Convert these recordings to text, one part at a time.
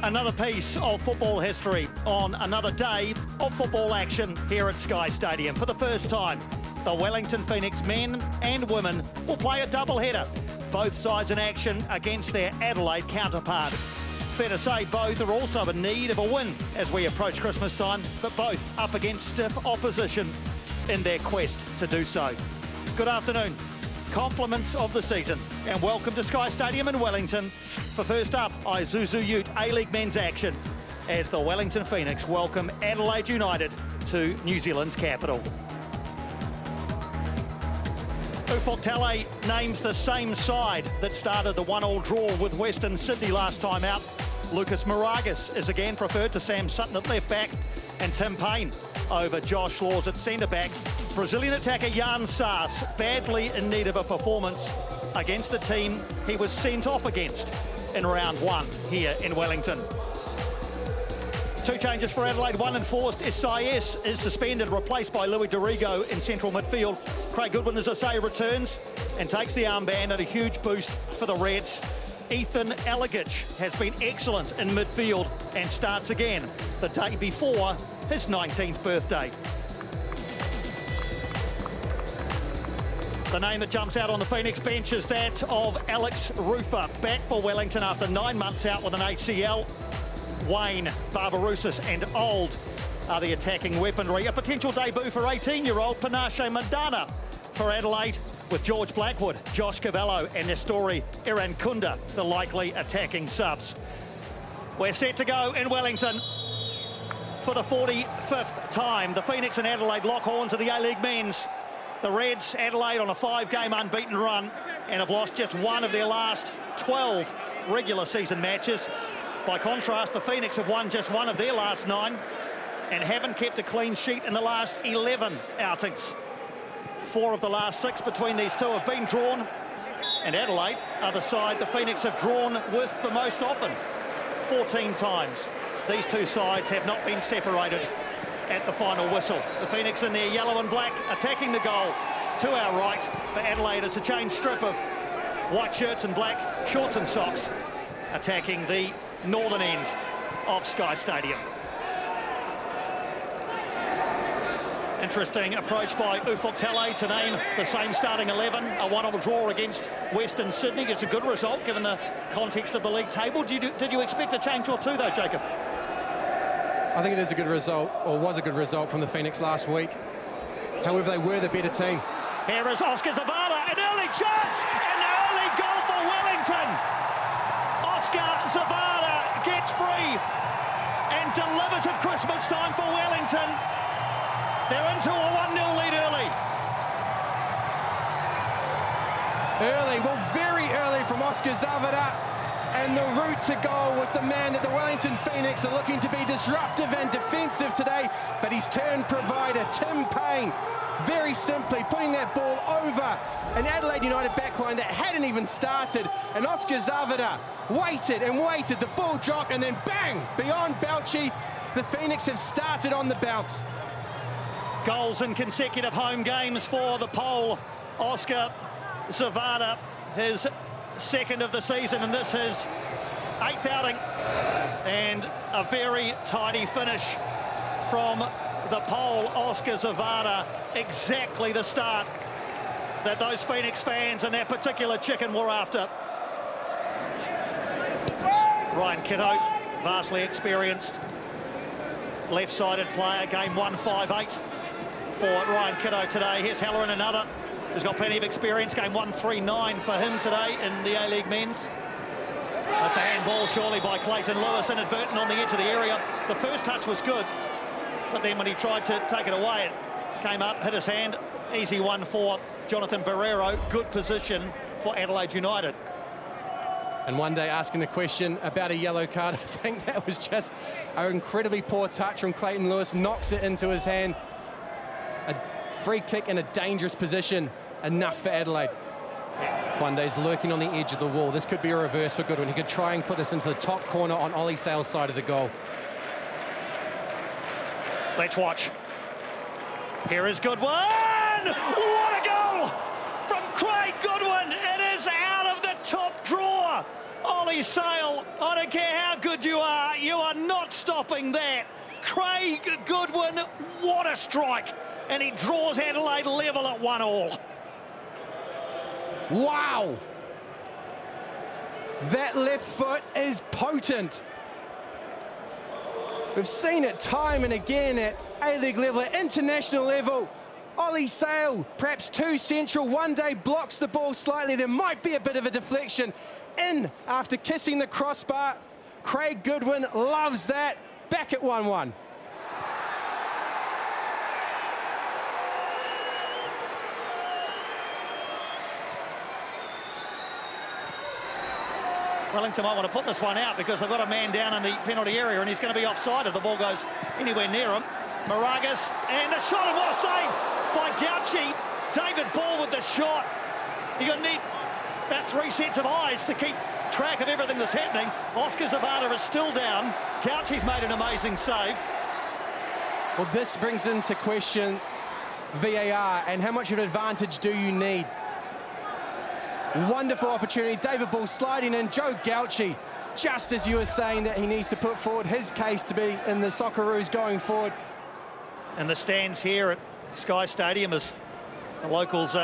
Another piece of football history on another day of football action here at Sky Stadium. For the first time, the Wellington Phoenix men and women will play a doubleheader. Both sides in action against their Adelaide counterparts. Fair to say both are also in need of a win as we approach Christmas time, but both up against stiff opposition in their quest to do so. Good afternoon. Compliments of the season and welcome to Sky Stadium in Wellington for first up Isuzu UTE A-League men's action as the Wellington Phoenix welcome Adelaide United to New Zealand's capital. Isuzu names the same side that started the 1-1 draw with Western Sydney last time out. Lucas Moragas is again preferred to Sam Sutton at left back and Tim Payne over Josh Laws at centre back. Brazilian attacker Jan Saas badly in need of a performance against the team he was sent off against in round one here in Wellington. Two changes for Adelaide, one enforced. Isaias is suspended, replaced by Louis Dorigo in central midfield. Craig Goodwin, as I say, returns and takes the armband at a huge boost for the Reds. Ethan Elegich has been excellent in midfield and starts again the day before his 19th birthday. The name that jumps out on the Phoenix bench is that of Alex Rufer, back for Wellington after 9 months out with an ACL. Wayne, Barbarousis and Old are the attacking weaponry. A potential debut for 18-year-old Panache Mandana for Adelaide, with George Blackwood, Josh Cavallo and Nestori Irankunda the likely attacking subs. We're set to go in Wellington for the 45th time. The Phoenix and Adelaide lock horns of the A-League men's. The Reds, Adelaide, on a 5-game unbeaten run and have lost just one of their last 12 regular season matches. By contrast, the Phoenix have won just one of their last 9 and haven't kept a clean sheet in the last 11 outings. 4 of the last 6 between these two have been drawn, and Adelaide, other side, the Phoenix have drawn with the most often, 14 times. These two sides have not been separated at the final whistle. The Phoenix in their yellow and black attacking the goal. To our right for Adelaide, it's a chain strip of white shirts and black shorts and socks attacking the northern end of Sky Stadium. Interesting approach by Isuzu to name the same starting 11. A 1-1 draw against Western Sydney. It's a good result given the context of the league table. Did you expect a change or two though, Jacob? I think it is a good result, or was a good result from the Phoenix last week. However, they were the better team. Here is Oscar Zavada, an early chance, an early goal for Wellington. Oscar Zavada gets free and delivers at Christmas time for Wellington. They're into a 1-0 lead early. Well, very early from Oscar Zavada. And the route to goal was the man that the Wellington Phoenix are looking to be disruptive and defensive today. But his turn provider, Tim Payne, very simply putting that ball over an Adelaide United backline that hadn't even started. And Oscar Zavada waited and waited, the ball dropped, and then bang, beyond Belchi, the Phoenix have started on the bounce. Goals in consecutive home games for the Pole. Oscar Zavada, his second of the season, and this is 8th outing, and a very tidy finish from the Pole, Oscar Zavada. Exactly the start that those Phoenix fans and that particular chicken were after. Ryan Kitto, vastly experienced left-sided player, game 158 for Ryan Kitto today. Here's Halloran, another who's got plenty of experience. Game 139 for him today in the A-League men's. That's a handball surely by Clayton Lewis, inadvertent on the edge of the area. The first touch was good, but then when he tried to take it away, it came up, hit his hand. Easy one for Jonathan Barrero. Good position for Adelaide United. And one day asking the question about a yellow card, I think that was just an incredibly poor touch from Clayton Lewis. Knocks it into his hand. A free kick in a dangerous position, enough for Adelaide. One day's lurking on the edge of the wall. This could be a reverse for Goodwin. He could try and put this into the top corner on Ollie Sale's side of the goal. Let's watch. Here is Goodwin. What a goal from Craig Goodwin. It is out of the top drawer. Ollie Sale, I don't care how good you are, loving that. Craig Goodwin, what a strike. And he draws Adelaide level at 1-1. Wow. That left foot is potent. We've seen it time and again at A-League level, at international level. Ollie Sale, perhaps too central, one day blocks the ball slightly. There might be a bit of a deflection. In after kissing the crossbar. Craig Goodwin loves that. Back at 1-1. Wellington might want to put this one out because they've got a man down in the penalty area and he's going to be offside if the ball goes anywhere near him. Moragas, and the shot, and what a save by Gauchi. David Ball with the shot. You're going to need about 3 sets of eyes to keep track of everything that's happening. Oscar Zavada is still down. Gauchi's made an amazing save. Well, this brings into question VAR and how much of an advantage do you need? Wonderful opportunity. David Ball sliding in. Joe Gauchi, just as you were saying that he needs to put forward his case to be in the Socceroos going forward. And the stands here at Sky Stadium as the locals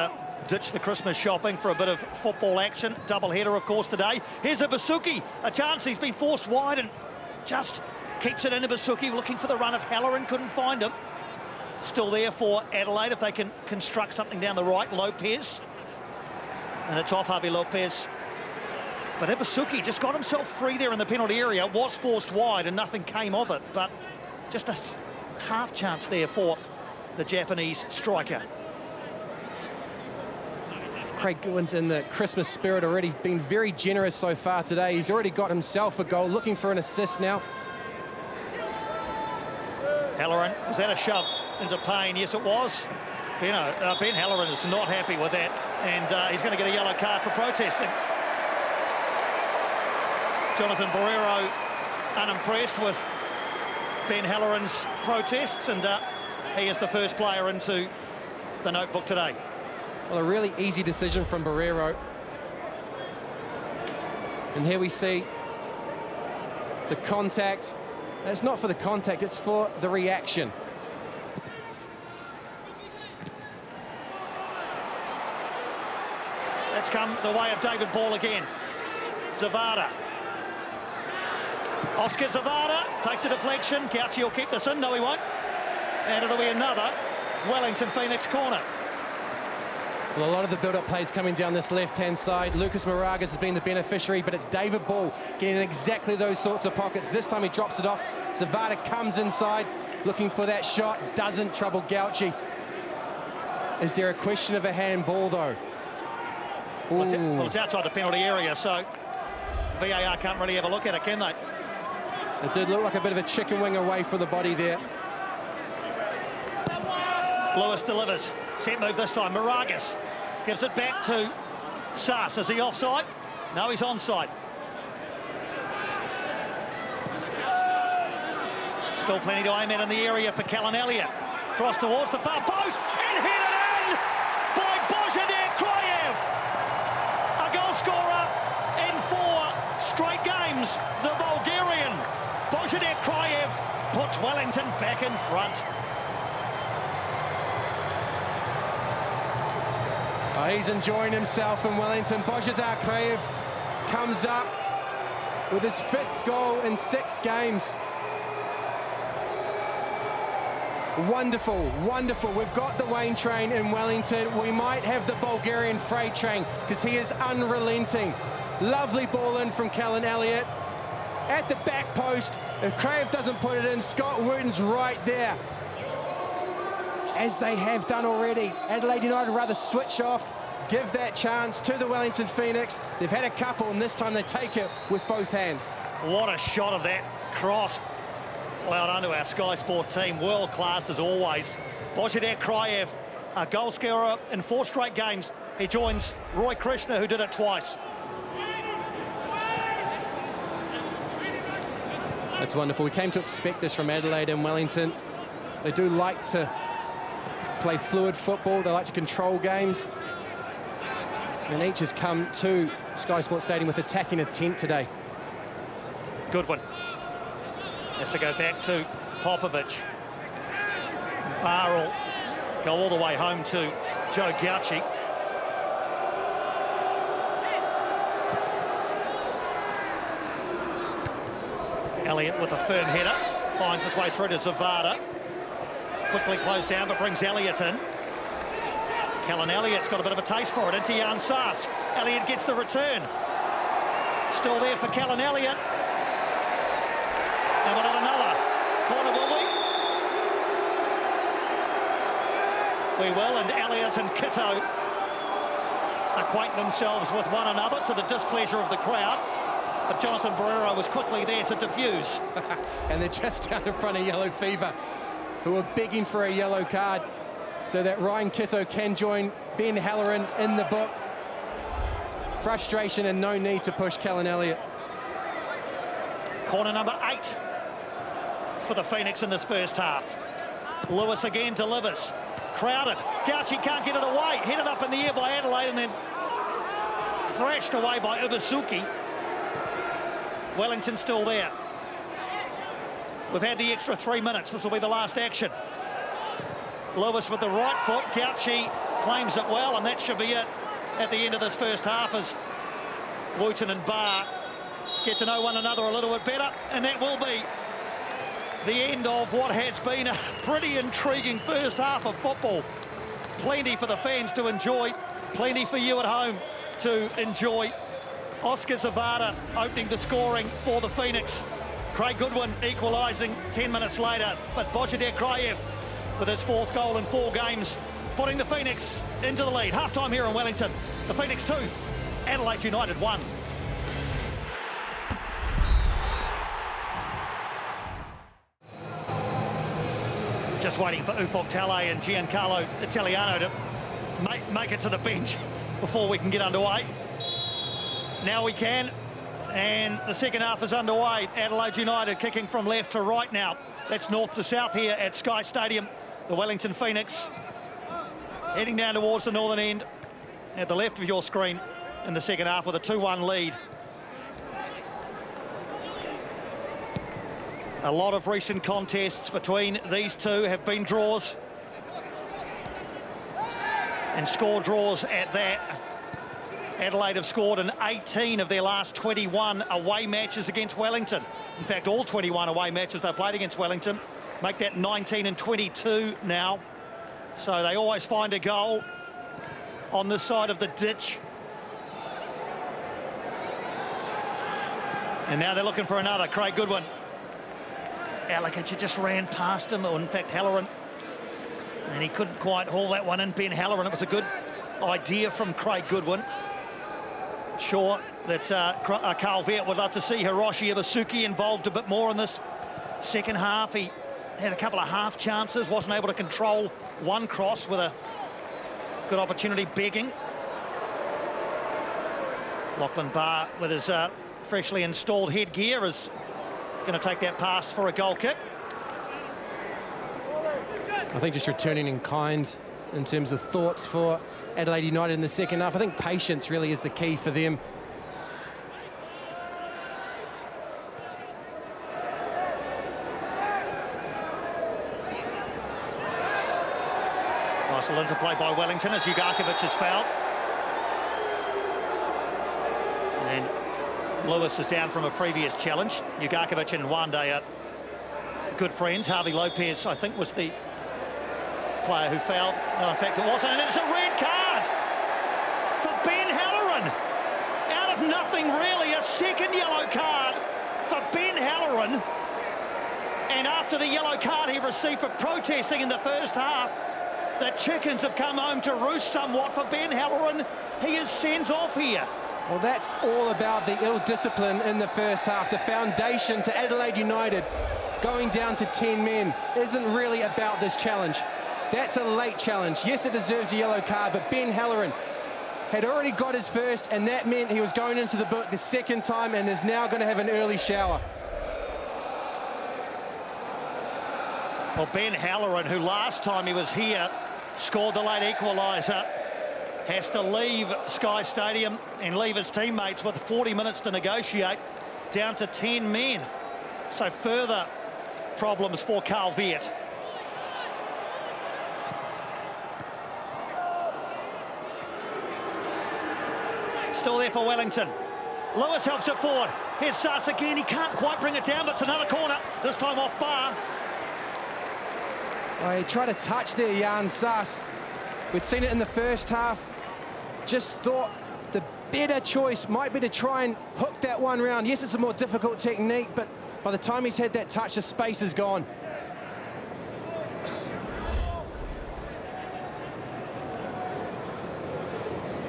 ditch the Christmas shopping for a bit of football action. Double header, of course, today. Here's a Basuki, a chance. He's been forced wide and just keeps it into Basuki, looking for the run of Halloran, couldn't find him. Still there for Adelaide if they can construct something down the right. Lopez. And it's off Javi Lopez. But Ibasuki just got himself free there in the penalty area, was forced wide and nothing came of it. But just a half chance there for the Japanese striker. Craig Goodwin's in the Christmas spirit already, been very generous so far today. He's already got himself a goal, looking for an assist now. Halloran, was that a shove into Payne? Yes, it was. Ben Halloran is not happy with that, and he's going to get a yellow card for protesting. Jonathan Barrero unimpressed with Ben Halloran's protests, and he is the first player into the notebook today. Well, a really easy decision from Barrero. And here we see the contact. And it's not for the contact, it's for the reaction. That's come the way of David Ball again. Zavada. Oscar Zavada takes a deflection. Gauchi will keep this in. No, he won't. And it'll be another Wellington Phoenix corner. Well, a lot of the build-up plays coming down this left-hand side. Lucas Moragas has been the beneficiary, but it's David Ball getting in exactly those sorts of pockets. This time he drops it off. Zavada comes inside, looking for that shot. Doesn't trouble Gauchi. Is there a question of a handball, though? Well, it's outside the penalty area, so VAR can't really have a look at it, can they? It did look like a bit of a chicken wing away from the body there. Lewis delivers. Set move this time. Moragas gives it back to Sass. Is he offside? No, he's onside. Still plenty to aim at in the area for Callan Elliott. Cross towards the far post and hit it in by Božidar Krajev. A goal scorer in 4 straight games. The Bulgarian Božidar Krajev puts Wellington back in front. Oh, he's enjoying himself in Wellington. Božidar Krajev comes up with his 5th goal in 6 games. Wonderful, wonderful. We've got the Wayne train in Wellington. We might have the Bulgarian freight train because he is unrelenting. Lovely ball in from Callan Elliott. At the back post, if Krajev doesn't put it in, Scott Wooten's right there. As they have done already. Adelaide United rather switch off, give that chance to the Wellington Phoenix. They've had a couple, and this time they take it with both hands. What a shot of that cross. Well done to our Sky Sport team, world class as always. Božidar Krajev, a goal scorer in 4 straight games. He joins Roy Krishna, who did it twice. That's wonderful. We came to expect this from Adelaide and Wellington. They do like to play fluid football. They like to control games. And each has come to Sky Sports Stadium with attacking intent today. Good one. Has to go back to Popovic. Barr will go all the way home to Joe Gauci. Elliott with a firm header, finds his way through to Zavada. Quickly closed down, but brings Elliott in. Callan Elliott's got a bit of a taste for it, into Jan Saas. Elliott gets the return. Still there for Callan Elliott. And we'll have another corner, will we? We will, and Elliott and Kitto acquaint themselves with one another to the displeasure of the crowd. But Jonathan Barrero was quickly there to defuse. And they're just down in front of Yellow Fever, who are begging for a yellow card so that Ryan Kitto can join Ben Halloran in the book. Frustration and no need to push Callan Elliott. Corner number 8 for the Phoenix in this first half. Lewis again delivers. Crowded. Gauci can't get it away. Headed up in the air by Adelaide and then thrashed away by Ubasuki. Wellington still there. We've had the extra 3 minutes. This will be the last action. Lewis with the right foot. Gauci claims it well, and that should be it at the end of this first half as Wooten and Barr get to know one another a little bit better, and that will be the end of what has been a pretty intriguing first half of football. Plenty for the fans to enjoy, plenty for you at home to enjoy. Oscar Zavada opening the scoring for the Phoenix. Craig Goodwin equalising 10 minutes later, but Bojadir Kraev with his 4th goal in 4 games, putting the Phoenix into the lead. Half-time here in Wellington. The Phoenix 2, Adelaide United 1. Just waiting for Ufuk Talay and Giancarlo Italiano to make it to the bench before we can get underway. Now we can, and the second half is underway. Adelaide United kicking from left to right now. That's north to south here at Sky Stadium. The Wellington Phoenix heading down towards the northern end at the left of your screen in the second half with a 2-1 lead. A lot of recent contests between these two have been draws, and score draws at that. Adelaide have scored in 18 of their last 21 away matches against Wellington. In fact, all 21 away matches they've played against Wellington. Make that 19 and 22 now. So they always find a goal on this side of the ditch. And now they're looking for another. Craig Goodwin. Alakacha just ran past him, or in fact Halloran, and he couldn't quite haul that one in. Ben Halloran. It was a good idea from Craig Goodwin. Sure that Carl Veart would love to see Hiroshi Ibasuki involved a bit more in this second half. He had a couple of half chances, wasn't able to control one cross with a good opportunity begging. Lachlan Barr with his freshly installed headgear is going to take that pass for a goal kick. I think just returning in kind in terms of thoughts for Adelaide United in the second half. I think patience really is the key for them. Nice little interplay by Wellington as Ugarkovic is fouled. And Lewis is down from a previous challenge. Ugarkovic and Wande are good friends. Harvey Lopez, I think, was the player who fouled. No, in fact, it wasn't. And it's a red card for Ben Halloran. Out of nothing, really. A second yellow card for Ben Halloran. And after the yellow card he received for protesting in the first half, the chickens have come home to roost somewhat for Ben Halloran. He is sent off here. Well, that's all about the ill discipline in the first half. The foundation to Adelaide United going down to 10 men isn't really about this challenge. That's a late challenge. Yes, it deserves a yellow card, but Ben Halloran had already got his first, and that meant he was going into the book the second time and is now going to have an early shower. Well, Ben Halloran, who last time he was here scored the late equaliser, has to leave Sky Stadium and leave his teammates with 40 minutes to negotiate, down to 10 men. So further problems for Carl Viet. Still there for Wellington. Lewis helps it forward. Here's Sass again. He can't quite bring it down, but it's another corner. This time off bar. Oh, he tried to touch there, Jan Sass. We'd seen it in the first half. Just thought the better choice might be to try and hook that one round. Yes, it's a more difficult technique, but by the time he's had that touch, the space is gone.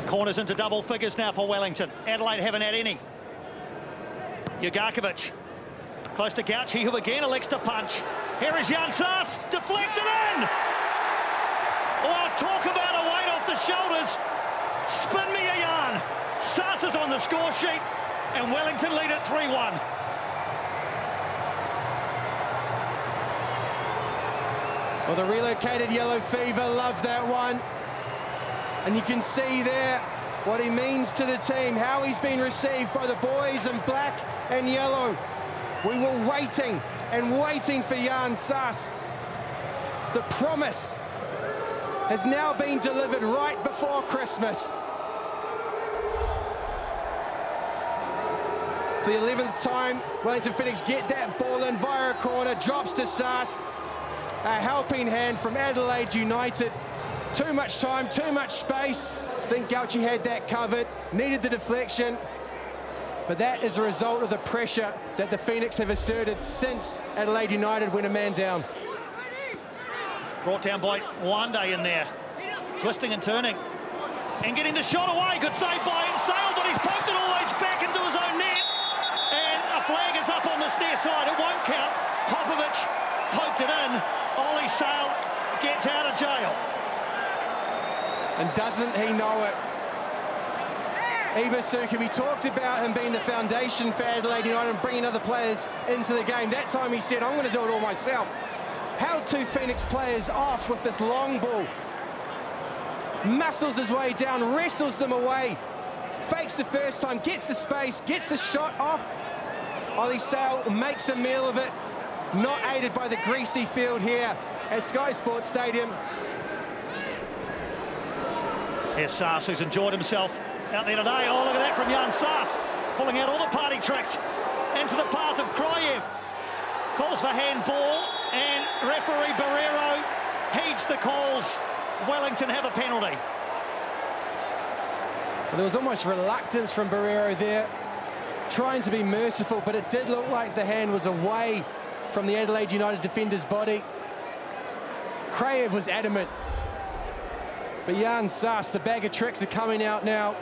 Corners into double figures now for Wellington. Adelaide haven't had any. Jugarkovic close to Gauci, who again elects to punch. Here is Jan Sass, deflected in! Oh, talk about a weight off the shoulders. Spin me a yarn. Sass is on the score sheet, and Wellington lead at 3-1. Well, the relocated yellow fever love that one. And you can see there what he means to the team, how he's been received by the boys in black and yellow. We were waiting and waiting for Jan Sass. The promise has now been delivered right before Christmas. For the 11th time, Wellington Phoenix get that ball in via a corner, drops to Sass. A helping hand from Adelaide United. Too much time, too much space. I think Gauci had that covered, needed the deflection. But that is a result of the pressure that the Phoenix have asserted since Adelaide United went a man down. Brought down by Wande in there. Twisting and turning. And getting the shot away. Good save by Sale, but he's poked it always back into his own net. And a flag is up on this near side. It won't count. Popovic poked it in. Ollie Sale gets out of jail. And doesn't he know it? Isuzu, we talked about him being the foundation for Adelaide United and bringing other players into the game. That time he said, I'm going to do it all myself. Held two Phoenix players off with this long ball. Muscles his way down, wrestles them away. Fakes the first time, gets the space, gets the shot off. Ollie Sale makes a meal of it. Not aided by the greasy field here at Sky Sports Stadium. Here's Sass, who's enjoyed himself out there today. Oh, look at that from Jan Sass, pulling out all the party tricks into the path of Krajev. Calls for handball, and referee Barrero heeds the calls. Wellington have a penalty. Well, there was almost reluctance from Barrero there, trying to be merciful, but it did look like the hand was away from the Adelaide United defender's body. Krajev was adamant. But Jan Sass, the bag of tricks are coming out now.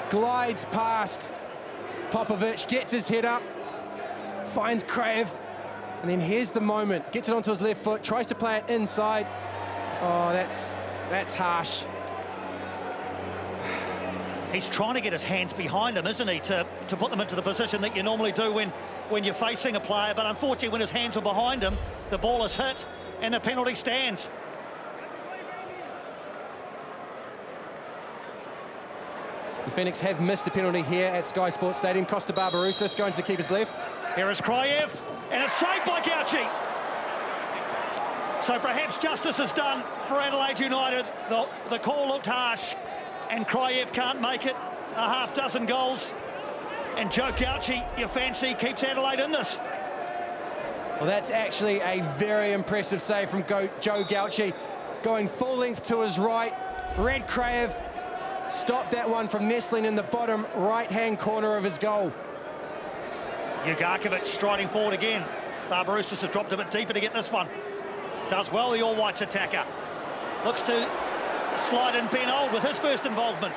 Glides past Popovic, gets his head up, finds Krajev, and then here's the moment. Gets it onto his left foot, tries to play it inside. Oh, that's harsh. He's trying to get his hands behind him, isn't he, to put them into the position that you normally do when you're facing a player. But unfortunately, when his hands are behind him, the ball is hit and the penalty stands. The Phoenix have missed a penalty here at Sky Sports Stadium. Costa Barbarouses going to the keeper's left. Here is Krajev, and it's saved by Gauci. So perhaps justice is done for Adelaide United. The call looked harsh, and Krajev can't make it. A half dozen goals, and Joe Gauci, you fancy, keeps Adelaide in this. Well, that's actually a very impressive save from Joe Gauci. Going full length to his right. Red Krajev stopped that one from nestling in the bottom right-hand corner of his goal. Jugarkovic striding forward again. Barbarouses has dropped a bit deeper to get this one. Does well, the All Whites attacker. Looks to slide in Ben Old with his first involvement.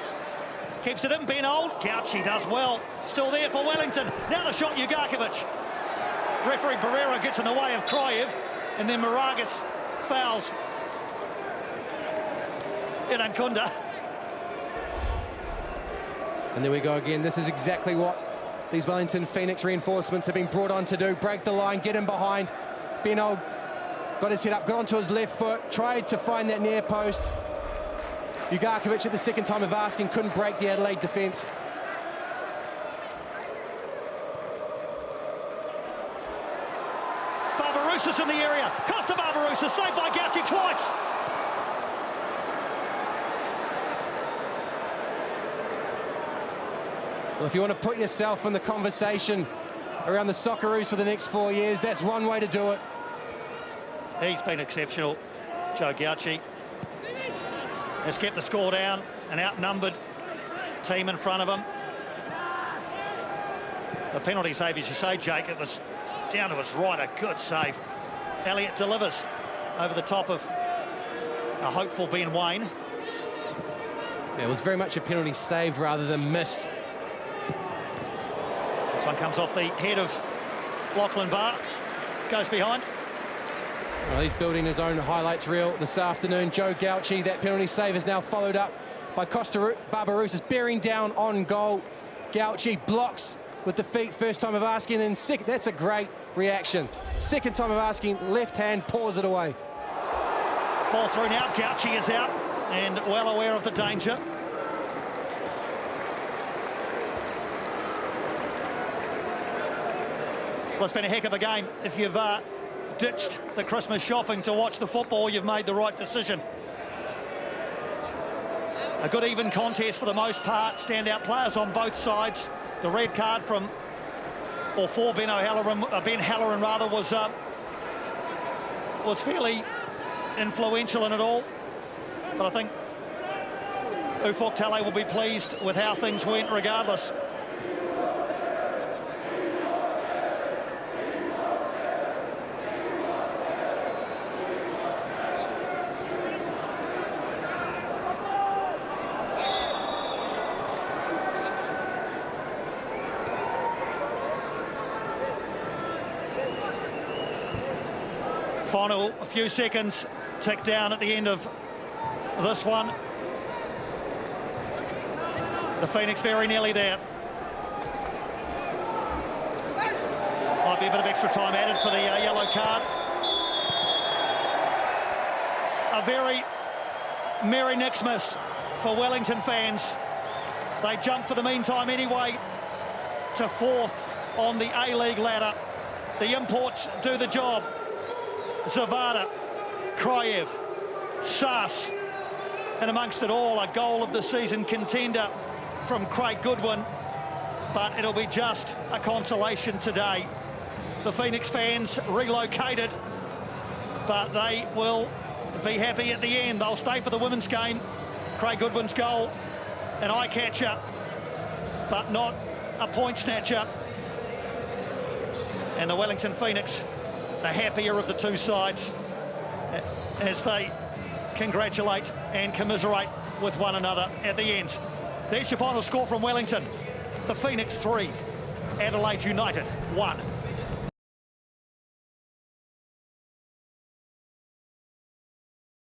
Keeps it in, Ben Old. Gauci does well. Still there for Wellington. Now the shot, Jugarkovic. Referee Barrero gets in the way of Krajev, and then Moragas fouls Inankunda. And there we go again. This is exactly what these Wellington Phoenix reinforcements have been brought on to do. Break the line, get him behind. Ben Old got his head up, got onto his left foot, tried to find that near post. Jugarkovic at the second time of asking, couldn't break the Adelaide defence. Barbarouses in the area. Costa Barbarouses saved by Gauci twice. Well, if you want to put yourself in the conversation around the Socceroos for the next 4 years, that's one way to do it. He's been exceptional, Joe Gauci. Has kept the score down, an outnumbered team in front of him. The penalty save, as you say, Jake, it was down to his right, a good save. Elliott delivers over the top of a hopeful Ben Wayne. Yeah, it was very much a penalty saved rather than missed. This one comes off the head of Lachlan Barr, goes behind. Well, he's building his own highlights reel this afternoon. Joe Gauci, that penalty save is now followed up by Costa Barbarouses bearing down on goal. Gauci blocks with the feet, first time of asking, and then second, that's a great reaction. Second time of asking, left hand, paws it away. Ball through now, Gauci is out and well aware of the danger. Well, it's been a heck of a game. If you've ditched the Christmas shopping to watch the football, you've made the right decision. A good even contest for the most part, standout players on both sides. The red card from, or for Ben Halloran rather, was fairly influential in it all. But I think Ufuk Talay will be pleased with how things went regardless. Final few seconds tick down at the end of this one. The Phoenix very nearly there. Might be a bit of extra time added for the yellow card. A very merry Nixmas for Wellington fans. They jump for the meantime anyway to fourth on the A-League ladder. The imports do the job. Zavada, Kraev, Sass, and amongst it all, a goal of the season contender from Craig Goodwin, but it'll be just a consolation today. The Phoenix fans relocated, but they will be happy at the end. They'll stay for the women's game. Craig Goodwin's goal, an eye-catcher, but not a point snatcher. And the Wellington Phoenix, the happier of the two sides, as they congratulate and commiserate with one another at the end. There's your final score from Wellington. The Phoenix 3, Adelaide United 1.